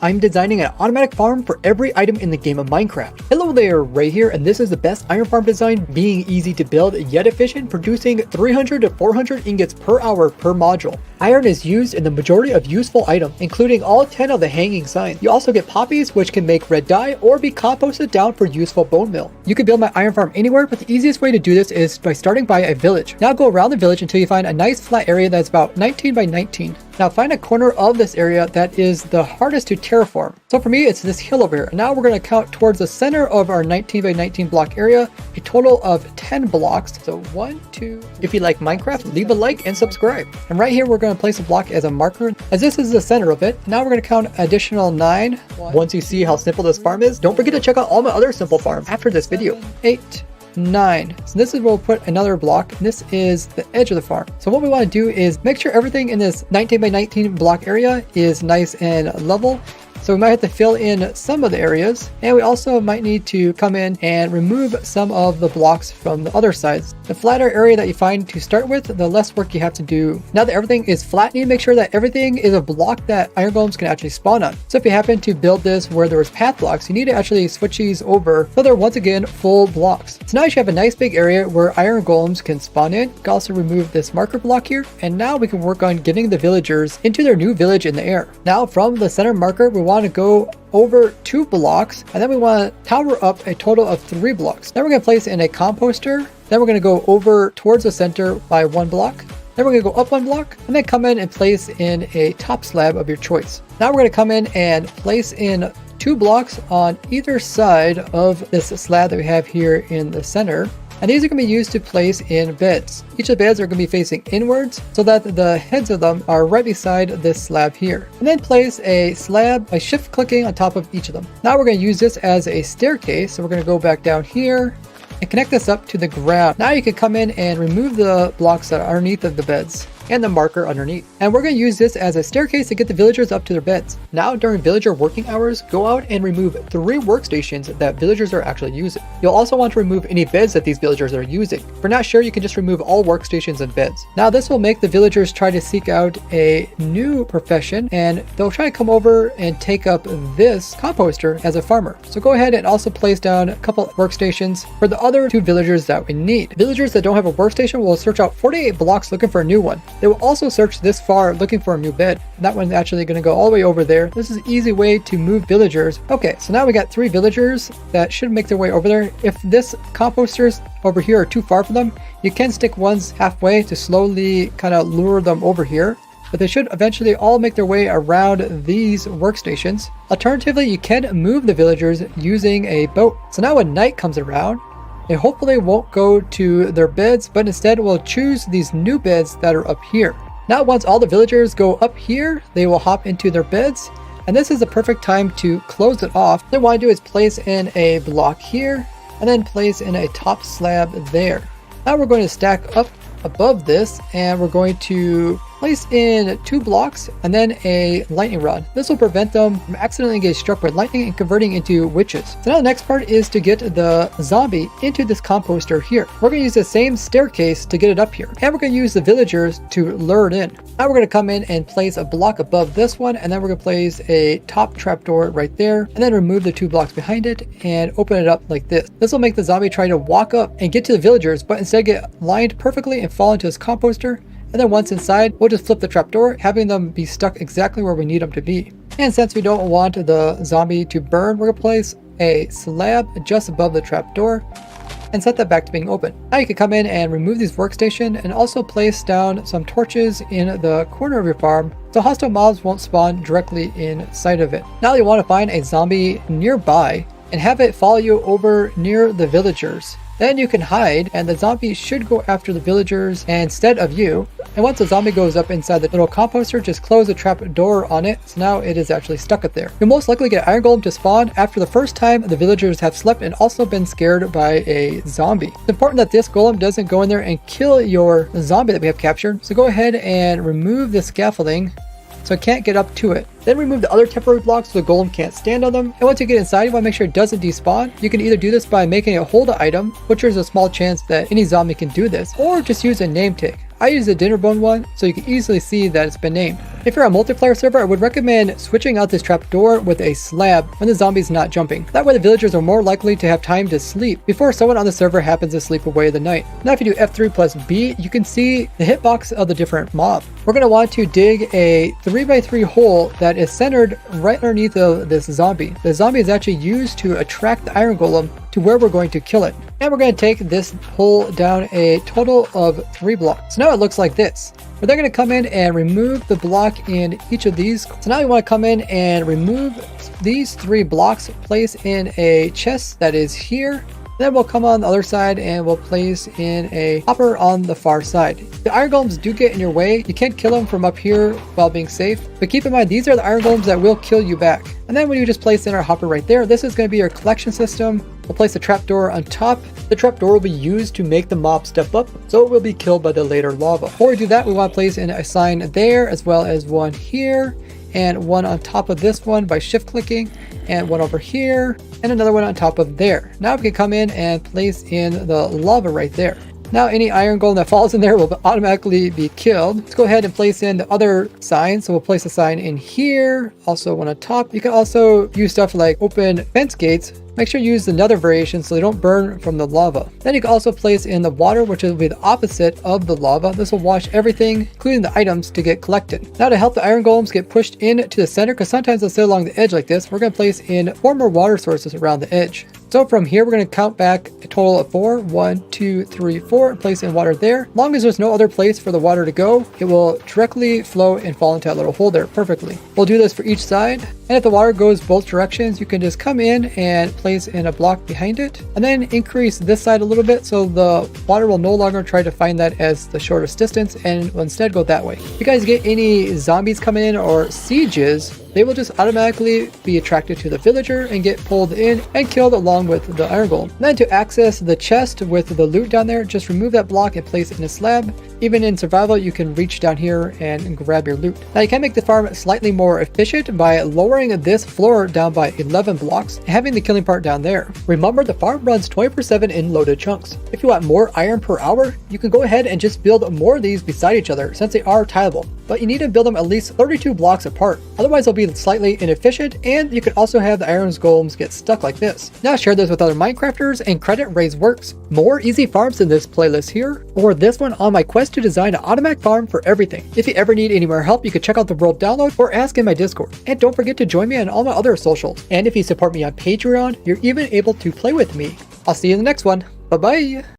I'm designing an automatic farm for every item in the game of Minecraft. Hello there, Ray here, and this is the best iron farm design, being easy to build yet efficient, producing 300 to 400 ingots per hour per module. Iron is used in the majority of useful items, including all 10 of the hanging signs. You also get poppies, which can make red dye or be composted down for useful bone meal. You can build my iron farm anywhere, but the easiest way to do this is by starting by a village. Now go around the village until you find a nice flat area that's about 19 by 19. Now find a corner of this area that is the hardest to terraform. So for me, it's this hill over here. Now we're going to count towards the center of our 19 by 19 block area, a total of 10 blocks. So 1, 2. If you like Minecraft, leave a like and subscribe. And right here, we're going to place a block as a marker, as this is the center of it. Now we're going to count additional 9. Once you see how simple this farm is, don't forget to check out all my other simple farms after this video. 8. 9. So this is where we'll put another block. This is the edge of the farm. So what we want to do is make sure everything in this 19 by 19 block area is nice and level. So we might have to fill in some of the areas, and we also might need to come in and remove some of the blocks from the other sides. The flatter area that you find to start with, the less work you have to do. Now that everything is flat, you need to make sure that everything is a block that iron golems can actually spawn on. So if you happen to build this where there was path blocks, you need to actually switch these over so they're once again full blocks. So now you should have a nice big area where iron golems can spawn in. You can also remove this marker block here, and now we can work on getting the villagers into their new village in the air. Now from the center marker, we want to go over 2 blocks, and then we want to tower up a total of 3 blocks. Then we're going to place in a composter. Then we're going to go over towards the center by 1 block. Then we're going to go up 1 block, and then come in and place in a top slab of your choice. Now we're going to come in and place in 2 blocks on either side of this slab that we have here in the center. And these are going to be used to place in beds. Each of the beds are going to be facing inwards so that the heads of them are right beside this slab here. And then place a slab by shift clicking on top of each of them. Now we're going to use this as a staircase. So we're going to go back down here and connect this up to the ground. Now you can come in and remove the blocks that are underneath of the beds and the marker underneath. And we're going to use this as a staircase to get the villagers up to their beds. Now during villager working hours, go out and remove 3 workstations that villagers are actually using. You'll also want to remove any beds that these villagers are using. If you're not sure, you can just remove all workstations and beds. Now this will make the villagers try to seek out a new profession, and they'll try to come over and take up this composter as a farmer. So go ahead and also place down a couple workstations for the other 2 villagers that we need. Villagers that don't have a workstation will search out 48 blocks looking for a new one. They will also search this far looking for a new bed. That one's actually going to go all the way over there. This is an easy way to move villagers. Okay, so now we got 3 villagers that should make their way over there. If this composters over here are too far for them, you can stick ones halfway to slowly kind of lure them over here. But they should eventually all make their way around these workstations. Alternatively, you can move the villagers using a boat. So now when night comes around, they hopefully won't go to their beds, but instead will choose these new beds that are up here. Now once all the villagers go up here, they will hop into their beds, and this is the perfect time to close it off. What they want to do is place in a block here, and then place in a top slab there. Now we're going to stack up above this, and we're going to place in 2 blocks and then a lightning rod. This will prevent them from accidentally getting struck by lightning and converting into witches. So now the next part is to get the zombie into this composter here. We're going to use the same staircase to get it up here, and we're going to use the villagers to lure it in. Now we're going to come in and place a block above this one, and then we're going to place a top trapdoor right there, and then remove the 2 blocks behind it and open it up like this. This will make the zombie try to walk up and get to the villagers, but instead get lined perfectly and fall into this composter. And then once inside, we'll just flip the trapdoor, having them be stuck exactly where we need them to be. And since we don't want the zombie to burn, we're going to place a slab just above the trapdoor and set that back to being open. Now you can come in and remove these workstations and also place down some torches in the corner of your farm so hostile mobs won't spawn directly inside of it. Now you want to find a zombie nearby and have it follow you over near the villagers. Then you can hide, and the zombie should go after the villagers instead of you. And once the zombie goes up inside the little composter, just close the trap door on it, so now it is actually stuck up there. You'll most likely get iron golem to spawn after the first time the villagers have slept and also been scared by a zombie. It's important that this golem doesn't go in there and kill your zombie that we have captured, so go ahead and remove the scaffolding so it can't get up to it. Then remove the other temporary blocks so the golem can't stand on them. And once you get inside, you want to make sure it doesn't despawn. You can either do this by making it hold an item, which there's a small chance that any zombie can do this, or just use a name tag. I use the dinner bone one so you can easily see that it's been named. If you're on a multiplayer server, I would recommend switching out this trapdoor with a slab when the zombie's not jumping. That way the villagers are more likely to have time to sleep before someone on the server happens to sleep away the night. Now if you do F3 plus B, you can see the hitbox of the different mob. We're going to want to dig a 3x3 hole that is centered right underneath of this zombie. The zombie is actually used to attract the iron golem to where we're going to kill it. And we're going to take this hole down a total of 3 blocks. So now it looks like this. We're then going to come in and remove the block in each of these. So now you want to come in and remove these 3 blocks, place in a chest that is here. Then we'll come on the other side and we'll place in a hopper on the far side. The iron golems do get in your way. You can't kill them from up here while being safe. But keep in mind, these are the iron golems that will kill you back. And then when you just place in our hopper right there, this is going to be your collection system. We'll place a trapdoor on top. The trapdoor will be used to make the mob step up, so it will be killed by the later lava. Before we do that, we want to place in a sign there, as well as one here, and one on top of this one by shift clicking, and one over here, and another one on top of there. Now we can come in and place in the lava right there. Now any iron golem that falls in there will automatically be killed. Let's go ahead and place in the other sign. So we'll place a sign in here, also one on top. You can also use stuff like open fence gates. Make sure you use the nether variation so they don't burn from the lava. Then you can also place in the water, which will be the opposite of the lava. This will wash everything, including the items, to get collected. Now to help the iron golems get pushed in to the center, because sometimes they'll sit along the edge like this, we're going to place in 4 more water sources around the edge. So from here, we're going to count back a total of 4. 1, 2, 3, 4, and place in water there. As long as there's no other place for the water to go, it will directly flow and fall into that little hole there perfectly. We'll do this for each side. And if the water goes both directions, you can just come in and place in a block behind it, and then increase this side a little bit so the water will no longer try to find that as the shortest distance and will instead go that way. If you guys get any zombies coming in or sieges, they will just automatically be attracted to the villager and get pulled in and killed along with the iron golem. And then to access the chest with the loot down there, just remove that block and place it in a slab. Even in survival, you can reach down here and grab your loot. Now you can make the farm slightly more efficient by lowering this floor down by 11 blocks and having the killing part down there. Remember, the farm runs 24/7 in loaded chunks. If you want more iron per hour, you can go ahead and just build more of these beside each other since they are tileable. But you need to build them at least 32 blocks apart. Otherwise, they'll be slightly inefficient, and you can also have the iron golems get stuck like this. Now share this with other Minecrafters and credit Ray's works. More easy farms in this playlist here, or this one on my quest to design an automatic farm for everything. If you ever need any more help, you can check out the world download or ask in my Discord. And don't forget to join me on all my other socials. And if you support me on Patreon, you're even able to play with me. I'll see you in the next one. Bye bye.